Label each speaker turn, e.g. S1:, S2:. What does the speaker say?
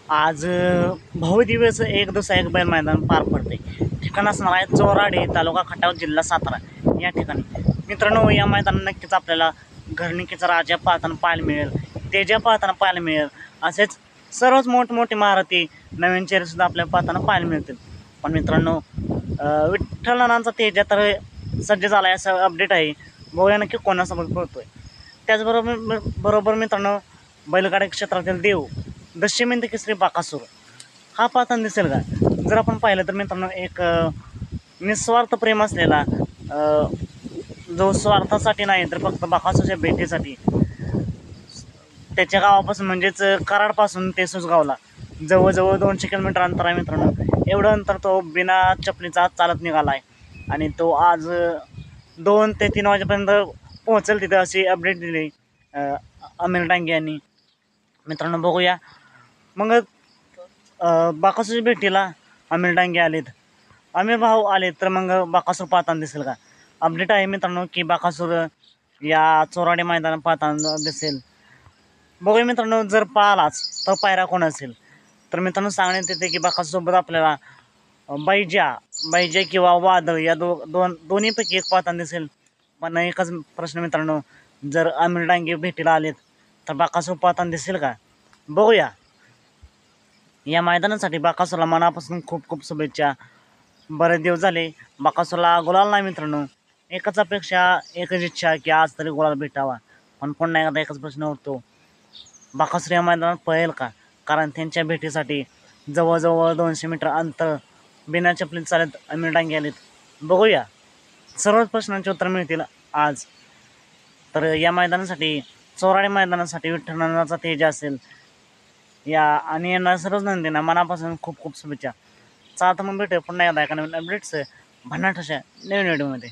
S1: आज भव्यदिव्यचं एक दिवस एक बैल मैदान पार पडते. ठिकाण असणार आहे चोराडे, तालुका खटाव, जिल्हा सातारा या ठिकाणी. मित्रांनो, या मैदानात नक्कीच आपल्याला घरणिकीचा राजा पाहताना पाहायला मिळेल, तेजा पाहताना पाहायला मिळेल, असेच सर्वच मोठमोठे महारथी नवीन चेहरेसुद्धा आपल्याला पाहताना पाहायला मिळतील. पण मित्रांनो, विठ्ठलनाथांचा तेजा तर सज्ज झाला आहे असं अपडेट आहे. बघूया नक्की कोणासोबत पळतोय. त्याचबरोबर मित्रांनो, बैलगाडी क्षेत्रातील देव दशमिंद केसरी बाकासूर हा पाहताना दिसेल का? जर आपण पाहिलं तर मित्रांनो, एक निस्वार्थ प्रेम असलेला, जो स्वार्थासाठी नाही तर फक्त बाकासूरच्या भेटीसाठी, त्याच्या गावापासून म्हणजेच कराडपासून ते सुसगावला जवळजवळ 200 किलोमीटर अंतर आहे मित्रांनो. एवढं अंतर तो बिना चपलीचा आज चालत निघाला आहे आणि तो आज 2 ते 3 वाजेपर्यंत पोहोचेल तिथं, अशी अपडेट दिली आमिर डांगे यांनी. मित्रांनो बघूया मग, बाकासूरच्या भेटीला आमिर डांगे आलेत, आमिर भाऊ आले तर मग बाकासूर पाहताना दिसेल का? अपडेट आहे मित्रांनो की बाकासूर या चोराडे मैदानात पाहताना दिसेल. बघूया मित्रांनो, जर पाहिलाच तर पायरा कोण असेल. तर मित्रांनो सांगण्यात येते की बाकासूरसोबत आपल्याला बैजा किंवा वादळ या दोन्हीपैकी एक पाहताना दिसेल. पण एकच प्रश्न मित्रांनो, जर आमिर डांगे भेटीला आलेत तर बाकासूर पाहताना दिसेल का? बघूया. या मैदानासाठी बाकासूरला मनापासून खूप खूप शुभेच्छा. बरेच दिवस झाले बाकासूरला गुलाल नाही मित्रांनो. एकच अपेक्षा, एकच इच्छा की आज तरी गुलाल भेटावा. पण पुन्हा एकदा एकच प्रश्न होतो, बाकासूर या मैदानात पळेल का? कारण त्यांच्या भेटीसाठी जवळजवळ 200 मीटर अंतर बिना चपलीत चालत आमिर डांगे आलेत. बघूया, सर्वच प्रश्नांची उत्तर मिळतील आज. तर या मैदानासाठी, चोराडे मैदानासाठी विठ्ठलनाथांचा तेजा असेल या आणि यांना सर्वच नंदींना मनापासून खूप खूप शुभेच्छा. चला तर मग भेटूया पुन्हा एकदा एका नवीन अपडेट्स भन्नाट अशा नवीन व्हिडिओमध्ये.